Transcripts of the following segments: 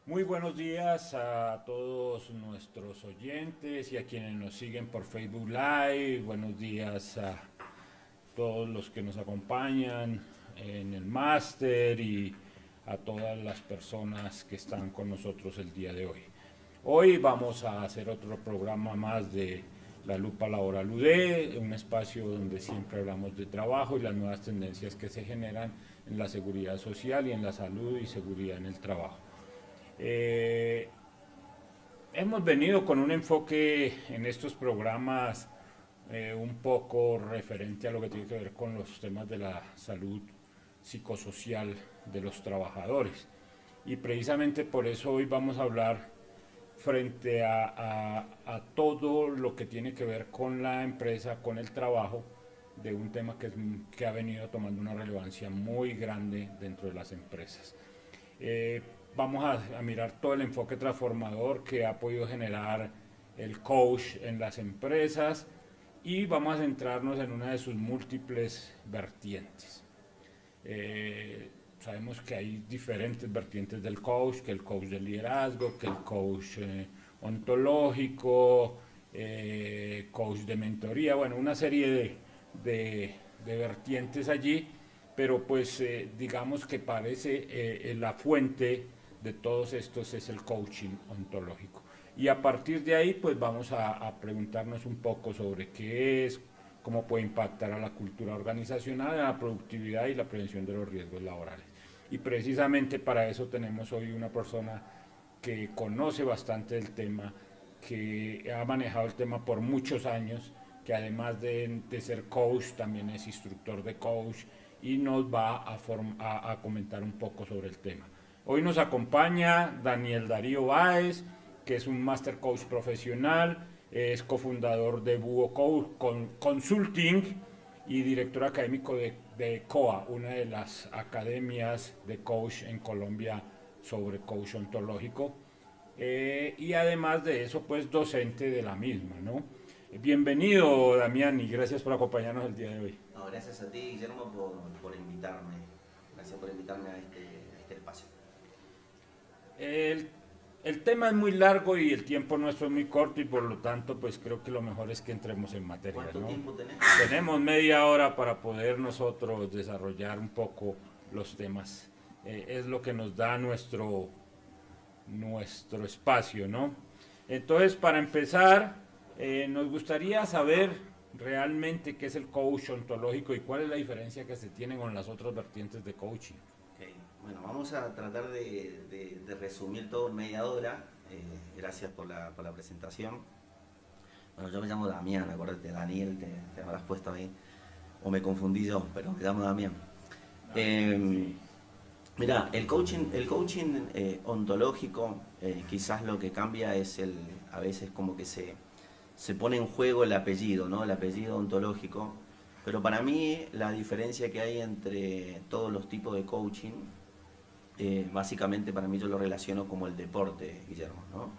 Muy buenos días a todos nuestros oyentes y a quienes nos siguen por Facebook Live. Buenos días a todos los que nos acompañan en el máster y a todas las personas que están con nosotros el día de hoy. Hoy vamos a hacer otro programa más de La Lupa Laboral UD, un espacio donde siempre hablamos de trabajo y las nuevas tendencias que se generan en la seguridad social y en la salud y seguridad en el trabajo. Eh, Hemos venido con un enfoque en estos programas un poco referente a lo que tiene que ver con los temas de la salud psicosocial de los trabajadores. Y precisamente por eso hoy vamos a hablar frente a todo lo que tiene que ver con la empresa, con el trabajo, de un tema que ha venido tomando una relevancia muy grande dentro de las empresas. Eh, Vamos a mirar todo el enfoque transformador que ha podido generar el coach en las empresas y vamos a centrarnos en una de sus múltiples vertientes. Sabemos que hay diferentes vertientes del coach, que el coach de liderazgo, que el coach ontológico, coach de mentoría, bueno, una serie de vertientes allí, pero pues digamos que parece la fuente de todos estos es el coaching ontológico. Y a partir de ahí pues vamos a preguntarnos un poco sobre qué es, cómo puede impactar a la cultura organizacional, a la productividad y la prevención de los riesgos laborales. Y precisamente para eso tenemos hoy una persona que conoce bastante el tema, que ha manejado el tema por muchos años, que además de ser coach también es instructor de coach y nos va a comentar un poco sobre el tema. Hoy nos acompaña Daniel Darío Báez, que es un Master Coach profesional, es cofundador de Búho Consulting y director académico de COA, una de las academias de coach en Colombia sobre coach ontológico. Y además de eso, pues docente de la misma, ¿no? Bienvenido, Damián, y gracias por acompañarnos el día de hoy. No, gracias a ti, Guillermo, por invitarme. Gracias por invitarme a este espacio. El, el tema es muy largo y el tiempo nuestro es muy corto y por lo tanto pues creo que lo mejor es que entremos en materia, ¿Cuánto ¿no? tiempo tenés? Tenemos media hora para poder nosotros desarrollar un poco los temas. Es lo que nos da nuestro espacio, ¿no? Entonces, para empezar, nos gustaría saber realmente qué es el coach ontológico y cuál es la diferencia que se tiene con las otras vertientes de coaching. Ok, bueno, vamos a tratar de resumir todo en media hora. Gracias por la presentación. Bueno, yo me llamo Damián, acuérdate, Daniel, te habrás puesto ahí. O me confundí yo, pero me llamo Damián. Eh, Mirá, el coaching ontológico, quizás lo que cambia es a veces como que se pone en juego el apellido, ¿no? El apellido ontológico. Pero para mí la diferencia que hay entre todos los tipos de coaching, básicamente para mí yo lo relaciono como el deporte, Guillermo, ¿no?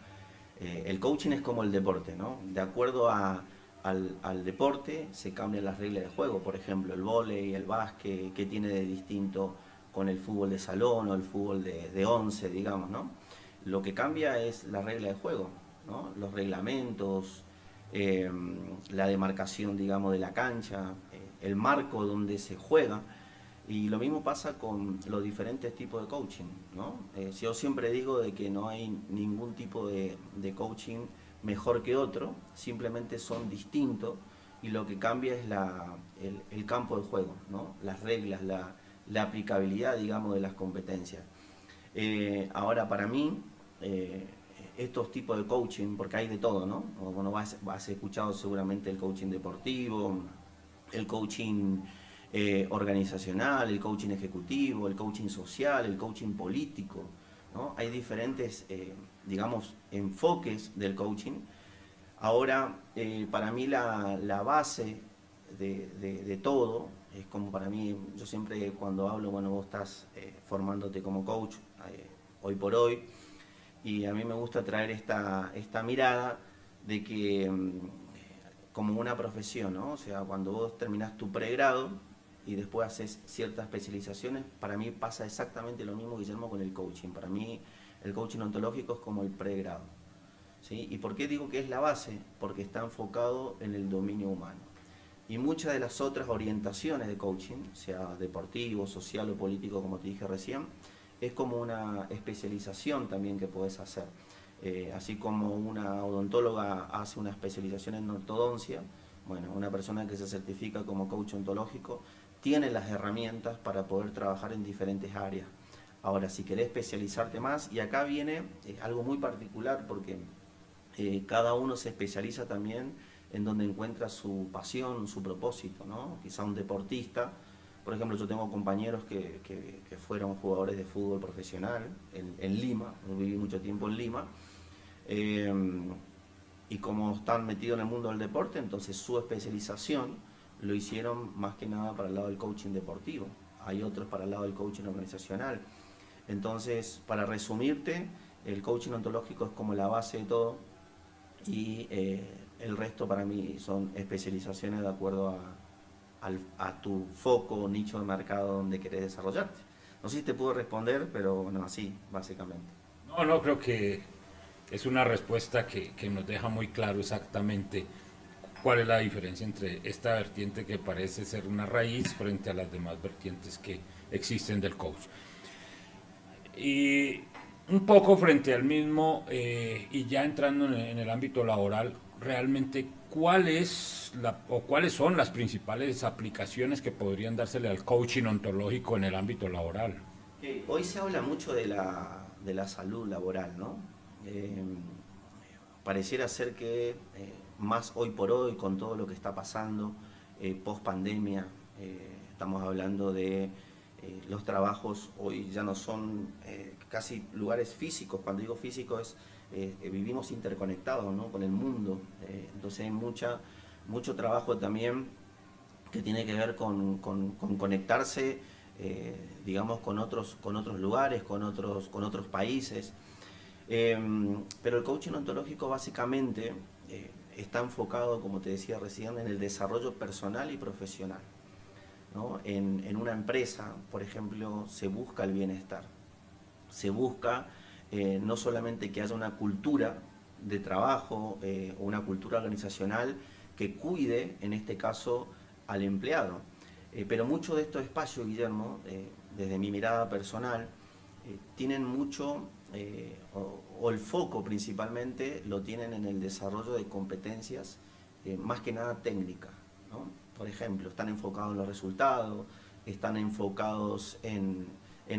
El coaching es como el deporte, ¿no? De acuerdo al deporte se cambian las reglas de juego. Por ejemplo, el vóley, el básquet, ¿qué tiene de distinto con el fútbol de salón o el fútbol de 11, digamos, ¿no? Lo que cambia es la regla de juego, ¿no? Los reglamentos, eh, la demarcación, digamos, de la cancha, el marco donde se juega. Y lo mismo pasa con los diferentes tipos de coaching, ¿no? Yo siempre digo de que no hay ningún tipo de coaching mejor que otro, simplemente son distintos y lo que cambia es el campo de juego, ¿no? Las reglas, la aplicabilidad, digamos, de las competencias. Ahora, para mí, estos tipos de coaching, porque hay de todo, ¿no? Bueno, has escuchado seguramente el coaching deportivo, el coaching organizacional, el coaching ejecutivo, el coaching social, el coaching político, ¿no? Hay diferentes, digamos, enfoques del coaching. Ahora, para mí la base de todo, es como para mí, yo siempre cuando hablo, bueno, vos estás formándote como coach hoy por hoy, y a mí me gusta traer esta mirada de que como una profesión, ¿no? O sea, cuando vos terminás tu pregrado y después haces ciertas especializaciones, para mí pasa exactamente lo mismo, Guillermo, con el coaching. Para mí el coaching ontológico es como el pregrado. ¿Sí? ¿Y por qué digo que es la base? Porque está enfocado en el dominio humano. Y muchas de las otras orientaciones de coaching, sea deportivo, social o político, como te dije recién, es como una especialización también que puedes hacer. Así como una odontóloga hace una especialización en ortodoncia, bueno, una persona que se certifica como coach ontológico tiene las herramientas para poder trabajar en diferentes áreas. Ahora, si querés especializarte más, y acá viene algo muy particular porque cada uno se especializa también en donde encuentra su pasión, su propósito, ¿no? Quizá un deportista, por ejemplo, yo tengo compañeros que fueron jugadores de fútbol profesional en Lima, viví mucho tiempo en Lima, y como están metidos en el mundo del deporte, entonces su especialización lo hicieron más que nada para el lado del coaching deportivo. Hay otros para el lado del coaching organizacional. Entonces, para resumirte, el coaching ontológico es como la base de todo y el resto para mí son especializaciones de acuerdo a tu foco o nicho de mercado donde querés desarrollarte. No sé si te puedo responder, pero bueno, así, básicamente. No, creo que es una respuesta que nos deja muy claro exactamente cuál es la diferencia entre esta vertiente que parece ser una raíz frente a las demás vertientes que existen del coach. Y un poco frente al mismo, y ya entrando en el ámbito laboral, realmente cuáles son las principales aplicaciones que podrían dársele al coaching ontológico en el ámbito laboral. Hoy se habla mucho de la salud laboral, ¿no? Eh, Pareciera ser que más hoy por hoy, con todo lo que está pasando, post pandemia, estamos hablando de los trabajos hoy ya no son casi lugares físicos. Cuando digo físico es vivimos interconectados, ¿no? Con el mundo. Entonces hay mucho trabajo también que tiene que ver con conectarse, digamos, con otros lugares, con otros países. Pero el coaching ontológico básicamente está enfocado, como te decía recién, en el desarrollo personal y profesional, ¿no? En una empresa, por ejemplo, se busca el bienestar. Se busca no solamente que haya una cultura de trabajo o una cultura organizacional que cuide, en este caso, al empleado. Pero muchos de estos espacios, Guillermo, desde mi mirada personal, tienen mucho, o el foco principalmente, lo tienen en el desarrollo de competencias más que nada técnicas, ¿no? Por ejemplo, están enfocados en los resultados, están enfocados en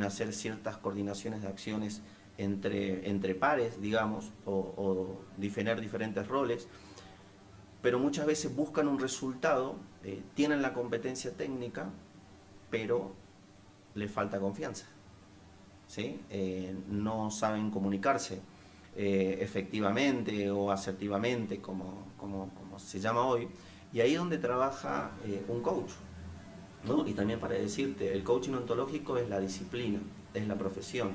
hacer ciertas coordinaciones de acciones entre pares, digamos, o definir diferentes roles, pero muchas veces buscan un resultado, tienen la competencia técnica, pero les falta confianza, ¿sí? No saben comunicarse efectivamente o asertivamente, como se llama hoy, y ahí es donde trabaja un coach, ¿no? Y también para decirte, el coaching ontológico es la disciplina, es la profesión.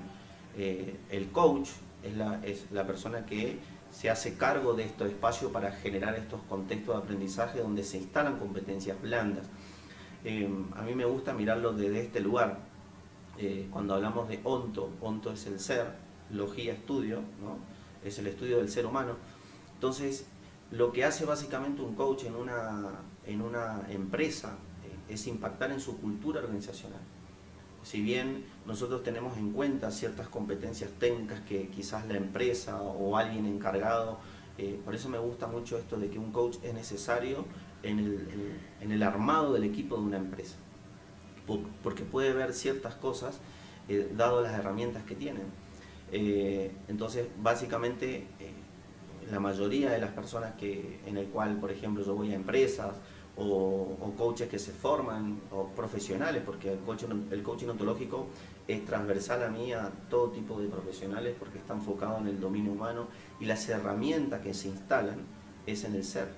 El coach es la persona que se hace cargo de estos espacios para generar estos contextos de aprendizaje donde se instalan competencias blandas. A mí me gusta mirarlo desde este lugar. Cuando hablamos de onto es el ser, logía estudio, ¿no? Es el estudio del ser humano. Entonces, lo que hace básicamente un coach en una empresa es impactar en su cultura organizacional. Si bien nosotros tenemos en cuenta ciertas competencias técnicas que quizás la empresa o alguien encargado, por eso me gusta mucho esto de que un coach es necesario en el armado del equipo de una empresa, porque puede ver ciertas cosas dado las herramientas que tienen. Entonces, básicamente, la mayoría de las personas en el cual, por ejemplo, yo voy a empresas o coaches que se forman, o profesionales, porque el coaching ontológico es transversal a mí, a todo tipo de profesionales, porque está enfocado en el dominio humano y las herramientas que se instalan es en el ser,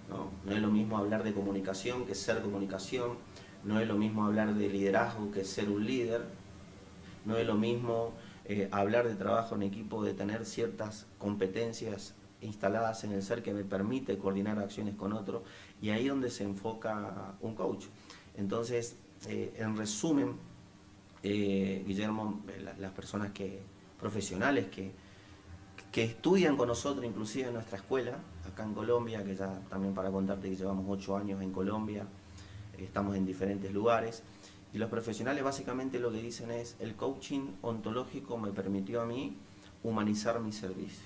¿no? No es lo mismo hablar de comunicación que ser comunicación, no es lo mismo hablar de liderazgo que ser un líder, no es lo mismo hablar de trabajo en equipo, de tener ciertas competencias instaladas en el ser que me permite coordinar acciones con otros, y ahí es donde se enfoca un coach. Entonces, en resumen, Guillermo, las personas que profesionales que estudian con nosotros, inclusive en nuestra escuela, acá en Colombia, que ya también para contarte que llevamos 8 años en Colombia, estamos en diferentes lugares, y los profesionales básicamente lo que dicen es: el coaching ontológico me permitió a mí humanizar mi servicio.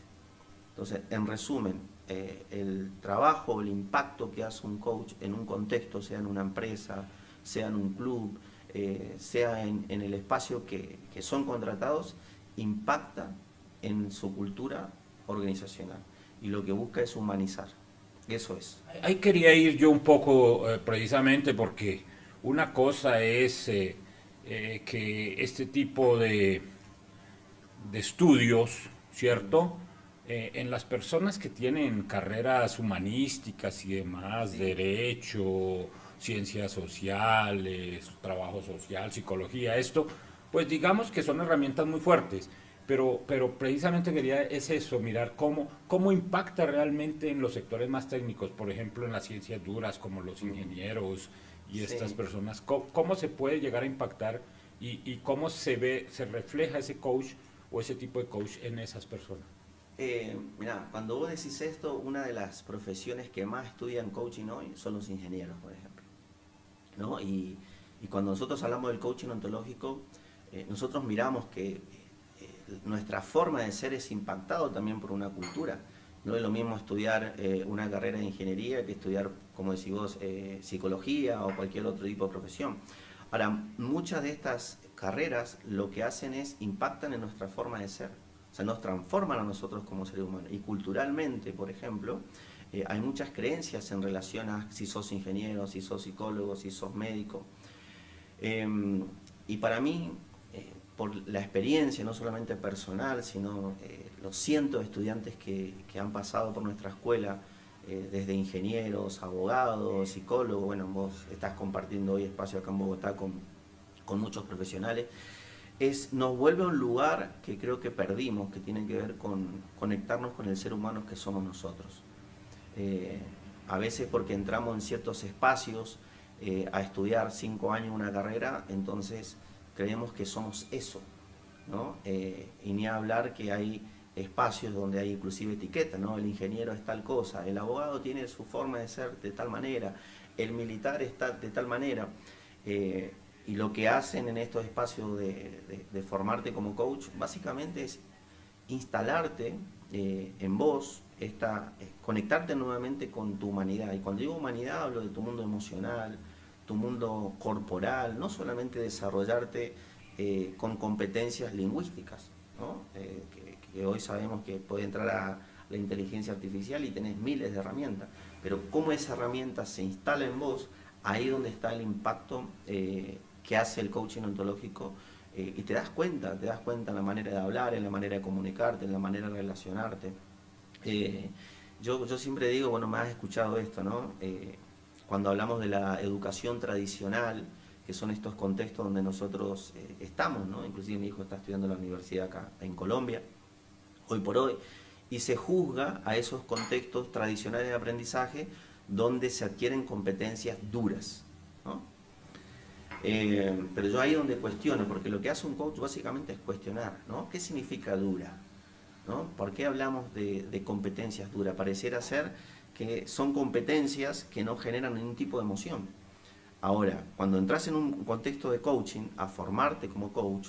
Entonces, en resumen, el trabajo, el impacto que hace un coach en un contexto, sea en una empresa, sea en un club, sea en el espacio que son contratados, impacta en su cultura organizacional. Y lo que busca es humanizar. Eso es. Ahí quería ir yo un poco precisamente porque una cosa es que este tipo de estudios, ¿cierto? En las personas que tienen carreras humanísticas y demás, Sí. derecho, ciencias sociales, trabajo social, psicología, esto, pues digamos que son herramientas muy fuertes, pero precisamente quería es eso, mirar cómo impacta realmente en los sectores más técnicos, por ejemplo en las ciencias duras como los ingenieros y estas Sí. personas, cómo se puede llegar a impactar y cómo se refleja ese coach o ese tipo de coach en esas personas. Mirá, cuando vos decís esto, una de las profesiones que más estudian coaching hoy son los ingenieros, por ejemplo, ¿no? Y cuando nosotros hablamos del coaching ontológico, nosotros miramos que nuestra forma de ser es impactado también por una cultura. No es lo mismo estudiar una carrera de ingeniería que estudiar, como decís vos, psicología o cualquier otro tipo de profesión. Ahora, muchas de estas carreras lo que hacen es impactan en nuestra forma de ser. O sea, nos transforman a nosotros como seres humanos. Y culturalmente, por ejemplo, hay muchas creencias en relación a si sos ingeniero, si sos psicólogo, si sos médico. Eh, y para mí, por la experiencia, no solamente personal, sino los cientos de estudiantes que han pasado por nuestra escuela, desde ingenieros, abogados, psicólogos, bueno, vos estás compartiendo hoy espacio acá en Bogotá con muchos profesionales, nos vuelve a un lugar que creo que perdimos, que tiene que ver con conectarnos con el ser humano que somos nosotros. Eh, a veces porque entramos en ciertos espacios a estudiar 5 años una carrera, entonces creemos que somos eso, ¿no? Y ni hablar que hay espacios donde hay inclusive etiquetas, ¿no? El ingeniero es tal cosa, el abogado tiene su forma de ser de tal manera, el militar está de tal manera. Y lo que hacen en estos espacios de formarte como coach, básicamente es instalarte en vos, conectarte nuevamente con tu humanidad. Y cuando digo humanidad hablo de tu mundo emocional, tu mundo corporal, no solamente desarrollarte con competencias lingüísticas, ¿no? Que hoy sabemos que puede entrar a la inteligencia artificial y tenés miles de herramientas, pero cómo esa herramienta se instala en vos, ahí donde está el impacto que hace el coaching ontológico, y te das cuenta en la manera de hablar, en la manera de comunicarte, en la manera de relacionarte. Yo siempre digo, bueno, me has escuchado esto, ¿no? Cuando hablamos de la educación tradicional, que son estos contextos donde nosotros estamos, ¿no? Inclusive mi hijo está estudiando en la universidad acá en Colombia, hoy por hoy, y se juzga a esos contextos tradicionales de aprendizaje donde se adquieren competencias duras, ¿no? Pero yo ahí donde cuestiono, porque lo que hace un coach básicamente es cuestionar, ¿no? ¿Qué significa dura? ¿No? ¿Por qué hablamos de competencias duras? Pareciera ser que son competencias que no generan ningún tipo de emoción. Ahora, cuando entras en un contexto de coaching, a formarte como coach,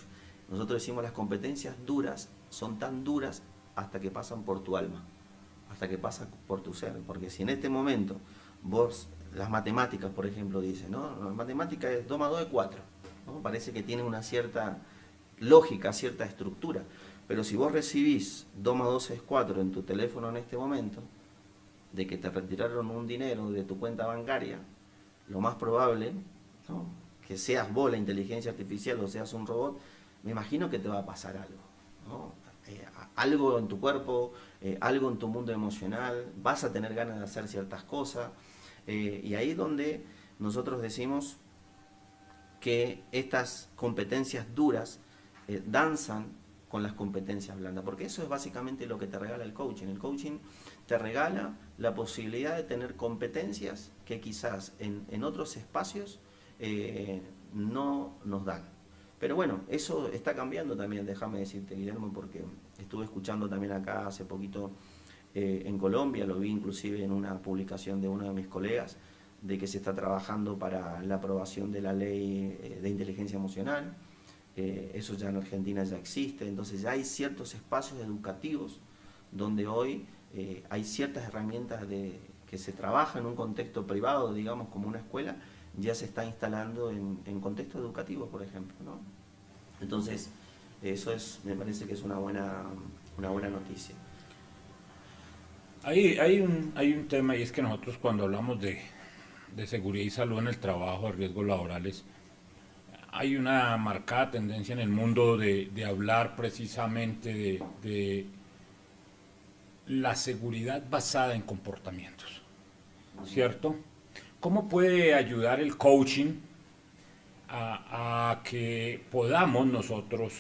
nosotros decimos las competencias duras son tan duras hasta que pasan por tu alma, hasta que pasan por tu ser. Porque si en este momento vos, las matemáticas, por ejemplo, dicen, ¿no? La matemática es 2 más 2 es 4, ¿no? Parece que tiene una cierta lógica, cierta estructura. Pero si vos recibís 2 más 2 es 4 en tu teléfono en este momento, de que te retiraron un dinero de tu cuenta bancaria, lo más probable, ¿no? Que seas vos la inteligencia artificial o seas un robot, me imagino que te va a pasar algo, ¿no? Algo en tu cuerpo, algo en tu mundo emocional, vas a tener ganas de hacer ciertas cosas, y ahí es donde nosotros decimos que estas competencias duras danzan con las competencias blandas, porque eso es básicamente lo que te regala el coaching. El coaching te regala la posibilidad de tener competencias que quizás en otros espacios no nos dan. Pero bueno, eso está cambiando también, déjame decirte, Guillermo, porque estuve escuchando también acá hace poquito en Colombia, lo vi inclusive en una publicación de uno de mis colegas, de que se está trabajando para la aprobación de la ley de inteligencia emocional. Eso ya en Argentina ya existe, entonces ya hay ciertos espacios educativos donde hoy hay ciertas herramientas que se trabaja en un contexto privado, digamos como una escuela, ya se está instalando en contextos educativos, por ejemplo, ¿no? Entonces, eso me parece que es una buena noticia. Hay un tema, y es que nosotros cuando hablamos de seguridad y salud en el trabajo, de riesgos laborales, hay una marcada tendencia en el mundo de hablar precisamente de la seguridad basada en comportamientos, ¿cierto? ¿Cómo puede ayudar el coaching a que podamos nosotros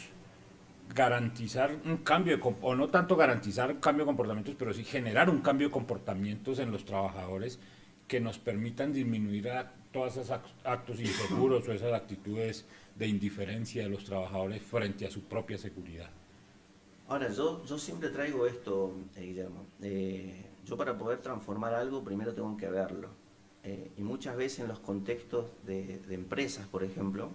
garantizar un cambio o no tanto garantizar un cambio de comportamientos, pero sí generar un cambio de comportamientos en los trabajadores que nos permitan disminuir a todos esos actos inseguros o esas actitudes de indiferencia de los trabajadores frente a su propia seguridad? Ahora, yo siempre traigo esto, Guillermo. Yo para poder transformar algo, primero tengo que verlo. Y muchas veces en los contextos de empresas, por ejemplo,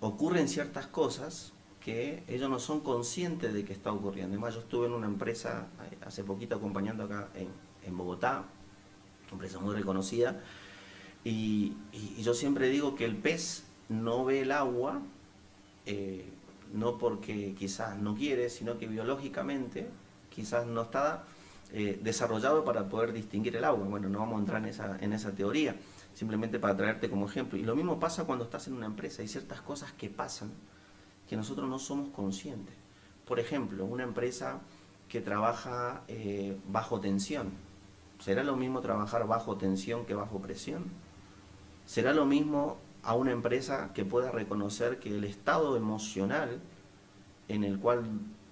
ocurren ciertas cosas que ellos no son conscientes de que está ocurriendo. Además, yo estuve en una empresa hace poquito acompañando acá en Bogotá, una empresa muy reconocida, y yo siempre digo que el pez no ve el agua, no porque quizás no quiere, sino que biológicamente quizás no está desarrollado para poder distinguir el agua. Bueno, no vamos a entrar en esa teoría, simplemente para traerte como ejemplo. Y lo mismo pasa cuando estás en una empresa, hay ciertas cosas que pasan que nosotros no somos conscientes. Por ejemplo, una empresa que trabaja bajo tensión. ¿Será lo mismo trabajar bajo tensión que bajo presión? ¿Será lo mismo a una empresa que pueda reconocer que el estado emocional en el cual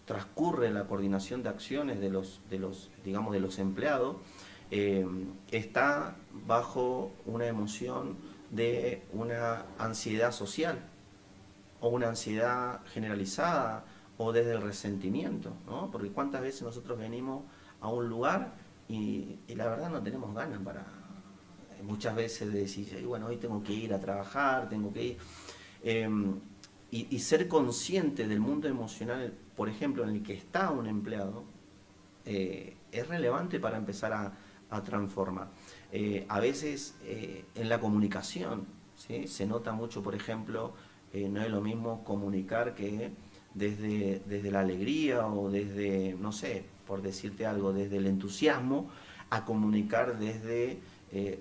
transcurre la coordinación de acciones de los empleados está bajo una emoción de una ansiedad social o una ansiedad generalizada o desde el resentimiento, ¿no? Porque cuántas veces nosotros venimos a un lugar y la verdad no tenemos ganas para muchas veces de decir, bueno, hoy tengo que ir a trabajar, tengo que ir. Y ser consciente del mundo emocional, por ejemplo, en el que está un empleado, es relevante para empezar a transformar. A veces en la comunicación, ¿sí? Se nota mucho, por ejemplo, no es lo mismo comunicar que desde la alegría o desde, no sé, por decirte algo, desde el entusiasmo, a comunicar desde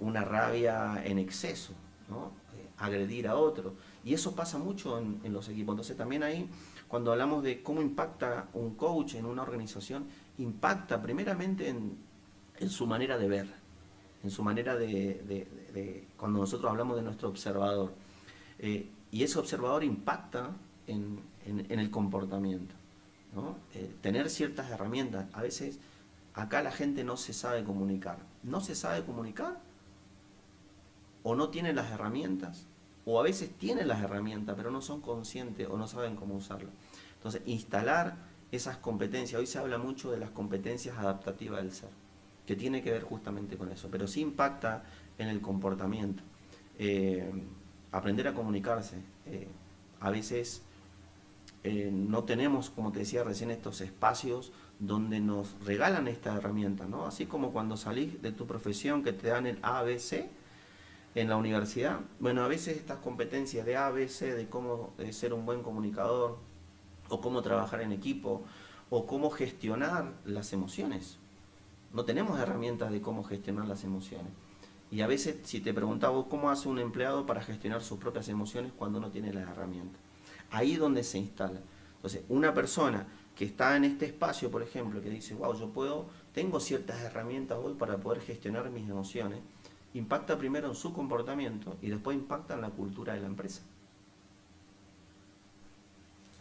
una rabia en exceso, ¿no? Agredir a otro. Y eso pasa mucho en los equipos. Entonces también ahí, cuando hablamos de cómo impacta un coach en una organización, impacta primeramente en su manera de ver, en su manera cuando nosotros hablamos de nuestro observador. Y ese observador impacta en el comportamiento, ¿no? Tener ciertas herramientas. A veces acá la gente no se sabe comunicar. No se sabe comunicar o no tiene las herramientas, o a veces tienen las herramientas pero no son conscientes o no saben cómo usarlas. Entonces, instalar esas competencias, hoy se habla mucho de las competencias adaptativas del ser, que tiene que ver justamente con eso, pero sí impacta en el comportamiento. Aprender a comunicarse. A veces no tenemos, como te decía recién, estos espacios donde nos regalan esta herramienta, ¿no? Así como cuando salís de tu profesión que te dan el ABC en la universidad. Bueno, a veces estas competencias de ABC, de cómo ser un buen comunicador, o cómo trabajar en equipo, o cómo gestionar las emociones. No tenemos herramientas de cómo gestionar las emociones. Y a veces, si te preguntaba cómo hace un empleado para gestionar sus propias emociones cuando no tiene las herramientas. Ahí es donde se instala. Entonces, una persona que está en este espacio, por ejemplo, que dice, wow, tengo ciertas herramientas hoy para poder gestionar mis emociones, impacta primero en su comportamiento y después impacta en la cultura de la empresa.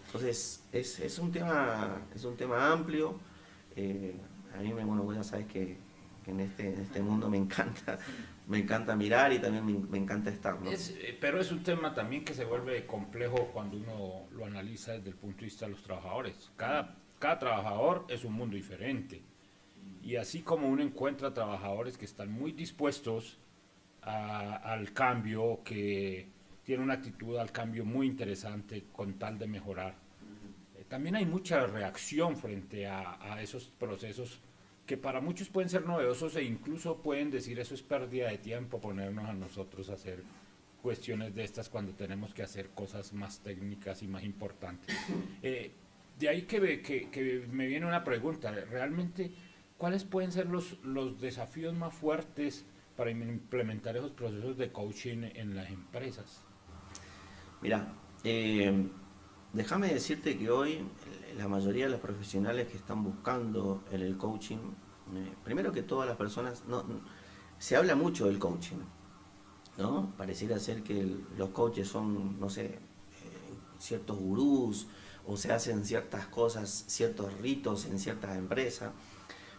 Entonces, es un tema amplio. A mí, bueno, vos ya sabes que que en este mundo me encanta mirar y también me encanta estar, ¿no? Pero es un tema también que se vuelve complejo cuando uno lo analiza desde el punto de vista de los trabajadores. Cada trabajador es un mundo diferente. Y así como uno encuentra trabajadores que están muy dispuestos al cambio, que tienen una actitud al cambio muy interesante con tal de mejorar, también hay mucha reacción frente a esos procesos que para muchos pueden ser novedosos e incluso pueden decir eso es pérdida de tiempo ponernos a nosotros a hacer cuestiones de estas cuando tenemos que hacer cosas más técnicas y más importantes. De ahí que me viene una pregunta, realmente, ¿cuáles pueden ser los desafíos más fuertes para implementar esos procesos de coaching en las empresas? Mira, déjame decirte que hoy la mayoría de los profesionales que están buscando el coaching, primero que todas las personas, se habla mucho del coaching, ¿no? Pareciera ser que los coaches son, no sé, ciertos gurús o se hacen ciertas cosas, ciertos ritos en ciertas empresas,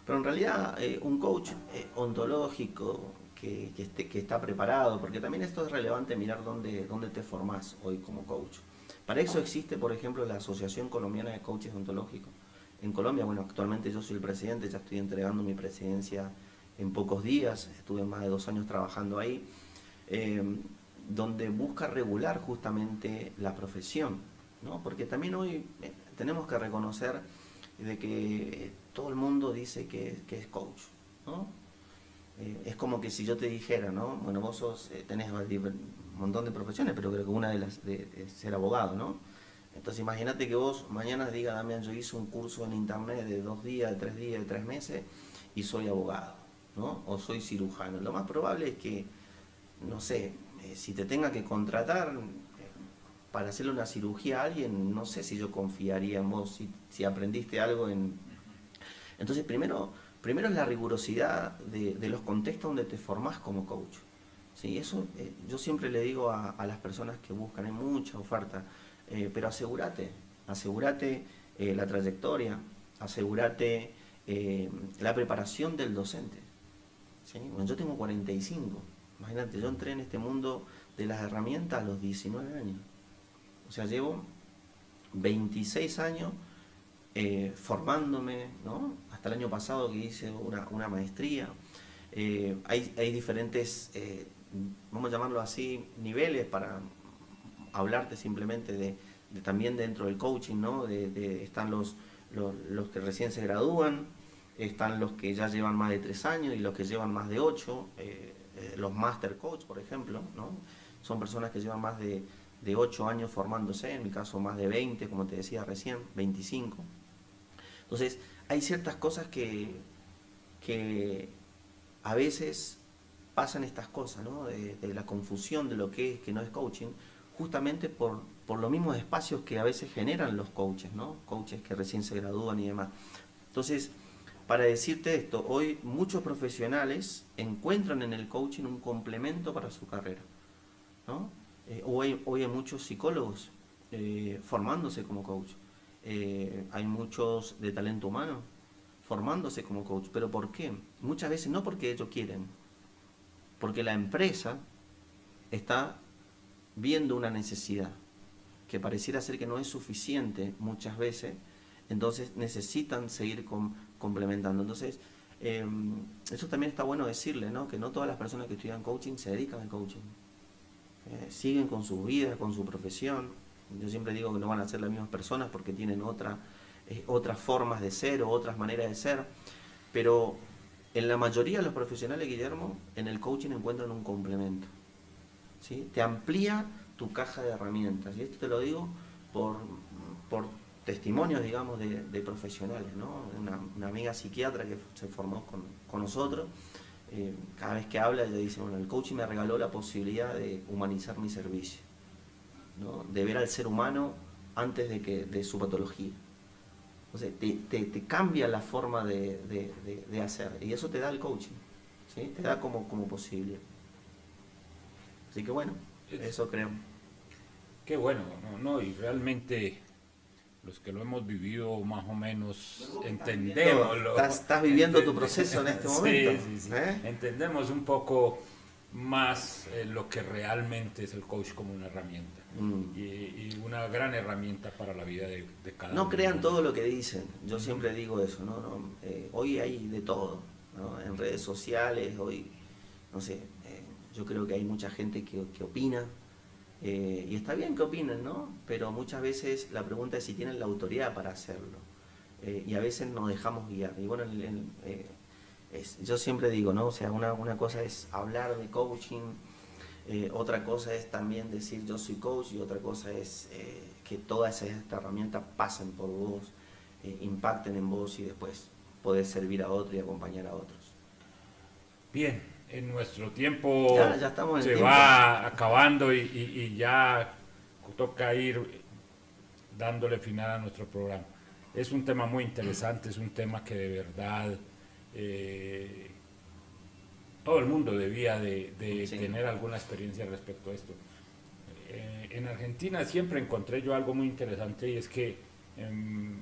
pero en realidad un coach ontológico que está preparado, porque también esto es relevante mirar dónde te formás hoy como coach. Para eso existe, por ejemplo, la Asociación Colombiana de Coaches Ontológicos. En Colombia, bueno, actualmente yo soy el presidente, ya estoy entregando mi presidencia en pocos días, estuve más de 2 años trabajando ahí, donde busca regular justamente la profesión, ¿no? Porque también hoy tenemos que reconocer de que todo el mundo dice que es coach, ¿no? Es como que si yo te dijera, ¿no? Bueno, vos tenés un montón de profesiones, pero creo que una de las es ser abogado, ¿no? Entonces imagínate que vos mañana digas, Damián, yo hice un curso en internet de 2 días, de 3 días, de 3 meses y soy abogado, ¿no? O soy cirujano. Lo más probable es que, no sé, si te tenga que contratar para hacerle una cirugía a alguien, no sé si yo confiaría en vos, si aprendiste algo en... Entonces primero es la rigurosidad de los contextos donde te formás como coach. Sí, eso yo siempre le digo a las personas que buscan, hay mucha oferta, pero asegúrate la trayectoria, asegúrate la preparación del docente. ¿Sí? Bueno, yo tengo 45, imagínate, yo entré en este mundo de las herramientas a los 19 años. O sea, llevo 26 años formándome, ¿no? Hasta el año pasado que hice una maestría. Hay diferentes, vamos a llamarlo así, niveles para hablarte simplemente de también dentro del coaching, ¿no? Están los que recién se gradúan, están los que ya llevan más de 3 años y los que llevan más de 8, los master coach, por ejemplo, ¿no? Son personas que llevan más de 8 años formándose, en mi caso más de 20, como te decía recién, 25. Entonces, hay ciertas cosas que a veces pasan estas cosas, ¿no? De la confusión de lo que es, que no es coaching, justamente por los mismos espacios que a veces generan los coaches, ¿no? Coaches que recién se gradúan y demás. Entonces, para decirte esto, hoy muchos profesionales encuentran en el coaching un complemento para su carrera, ¿no? Hoy hay muchos psicólogos formándose como coach. Hay muchos de talento humano formándose como coach. ¿Pero por qué? Muchas veces no porque ellos quieren, porque la empresa está viendo una necesidad que pareciera ser que no es suficiente muchas veces, entonces necesitan seguir complementando. Entonces, eso también está bueno decirle, ¿no? Que no todas las personas que estudian coaching se dedican al coaching. Siguen con su vida, con su profesión. Yo siempre digo que no van a ser las mismas personas porque tienen otras formas de ser o otras maneras de ser, pero en la mayoría de los profesionales, Guillermo, en el coaching encuentran un complemento, ¿sí? Te amplía tu caja de herramientas, y esto te lo digo por testimonios, digamos, de profesionales, ¿no? Una amiga psiquiatra que se formó con nosotros, cada vez que habla ella dice, bueno, el coaching me regaló la posibilidad de humanizar mi servicio, ¿no? De ver al ser humano antes de su patología. O sea, te cambia la forma de hacer, y eso te da el coaching, ¿sí? Te da como posibilidad. Así que bueno, eso creo. Qué bueno, ¿no? Y realmente los que lo hemos vivido más o menos entendemos. Estás viviendo tu proceso en este momento. Sí, sí, sí. Entendemos un poco más lo que realmente es el coach como una herramienta. Y una gran herramienta para la vida de cada uno. No crean todo lo que dicen. Yo siempre digo eso, ¿no? Hoy hay de todo, ¿no? En redes sociales, hoy, no sé, yo creo que hay mucha gente que opina. Y está bien que opinen, ¿no? Pero muchas veces la pregunta es si tienen la autoridad para hacerlo. Y a veces nos dejamos guiar. Y bueno, yo siempre digo, ¿no? O sea, una cosa es hablar de coaching, otra cosa es también decir yo soy coach, y otra cosa es que todas estas herramientas pasen por vos, impacten en vos y después poder servir a otro y acompañar a otros. Bien, en nuestro tiempo ya estamos en se tiempo. va acabando y ya toca ir dándole final a nuestro programa. Es un tema muy interesante, es un tema que de verdad todo el mundo debía de Sí. tener alguna experiencia respecto a esto. En Argentina siempre encontré yo algo muy interesante, y es que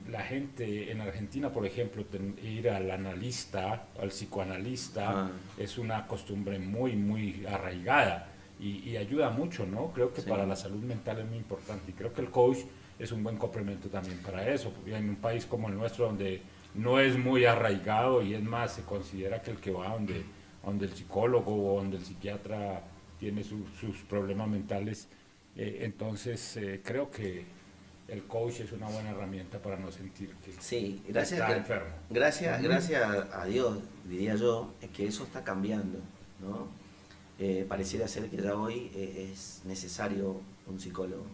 la gente en Argentina, por ejemplo, ir al analista, al psicoanalista, es una costumbre muy, muy arraigada y ayuda mucho, ¿no? Creo que Sí. para la salud mental es muy importante, y creo que el coach es un buen complemento también para eso, porque en un país como el nuestro, donde no es muy arraigado, y es más, se considera que el que va donde el psicólogo o donde el psiquiatra tiene sus problemas mentales, entonces creo que el coach es una buena herramienta para no sentir que Sí, está enfermo. gracias a Dios, diría yo, que eso está cambiando, ¿no? Pareciera ser que ya hoy es necesario un psicólogo.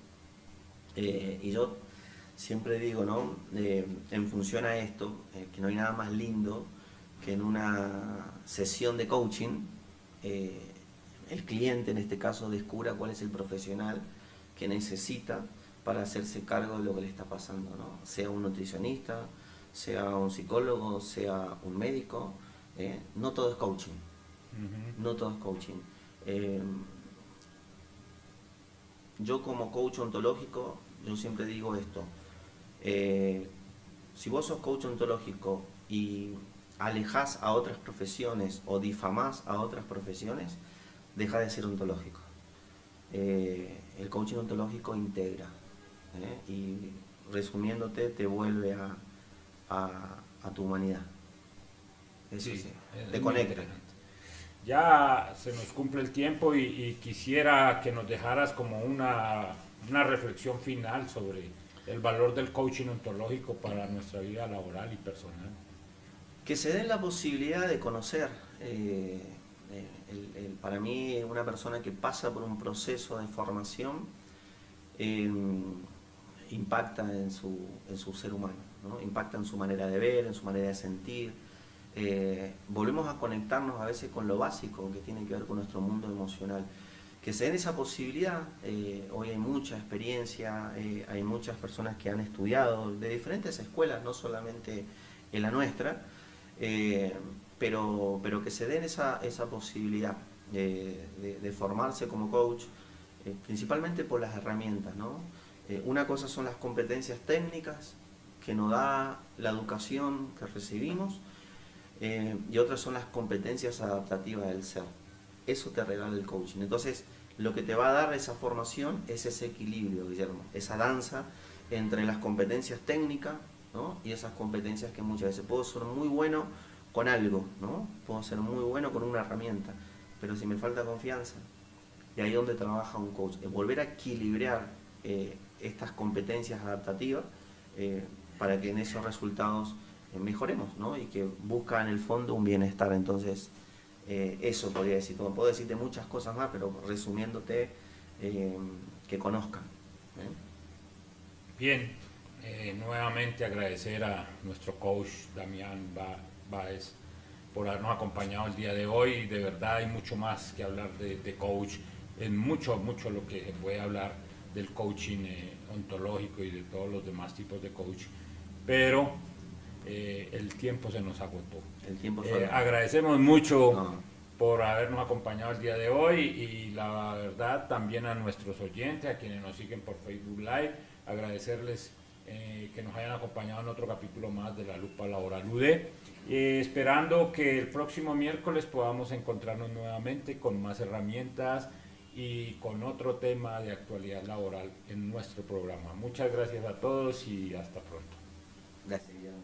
Y yo siempre digo, ¿no? En función a esto, que no hay nada más lindo que en una sesión de coaching, el cliente en este caso descubra cuál es el profesional que necesita para hacerse cargo de lo que le está pasando, ¿no? Sea un nutricionista, sea un psicólogo, sea un médico, no todo es coaching. No todo es coaching. Yo como coach ontológico, yo siempre digo esto. Si vos sos coach ontológico y alejás a otras profesiones o difamás a otras profesiones, deja de ser ontológico. El coaching ontológico integra, y resumiéndote te vuelve a tu humanidad. Eso sí, te conecta. Ya se nos cumple el tiempo y quisiera que nos dejaras como una reflexión final sobre el valor del coaching ontológico para nuestra vida laboral y personal. Que se den la posibilidad de conocer. Para mí, una persona que pasa por un proceso de formación impacta en su ser humano, ¿no? Impacta en su manera de ver, en su manera de sentir. Volvemos a conectarnos a veces con lo básico que tiene que ver con nuestro mundo emocional. Que se den esa posibilidad. Hoy hay mucha experiencia, hay muchas personas que han estudiado de diferentes escuelas, no solamente en la nuestra, pero que se den esa posibilidad de formarse como coach, principalmente por las herramientas, ¿no? Una cosa son las competencias técnicas que nos da la educación que recibimos, y otras son las competencias adaptativas del ser. Eso te regala el coaching. Entonces, lo que te va a dar esa formación es ese equilibrio, Guillermo, esa danza entre las competencias técnicas, ¿no? Y esas competencias que muchas veces puedo ser muy bueno con algo, ¿no? Puedo ser muy bueno con una herramienta, pero si me falta confianza, y ahí es donde trabaja un coach, es volver a equilibrar estas competencias adaptativas para que en esos resultados mejoremos, ¿no? Y que busca en el fondo un bienestar. Entonces, eso podría decir. Puedo decirte muchas cosas más, pero resumiéndote, que conozcan. Bien, nuevamente agradecer a nuestro coach Damián Báez por habernos acompañado el día de hoy. De verdad hay mucho más que hablar de coach, es mucho lo que se puede hablar del coaching ontológico y de todos los demás tipos de coach, pero el tiempo se nos agotó. El tiempo agradecemos mucho por habernos acompañado el día de hoy, y la verdad también a nuestros oyentes, a quienes nos siguen por Facebook Live, agradecerles que nos hayan acompañado en otro capítulo más de La Lupa Laboral UD. Esperando que el próximo miércoles podamos encontrarnos nuevamente con más herramientas y con otro tema de actualidad laboral en nuestro programa. Muchas gracias a todos y hasta pronto. Gracias.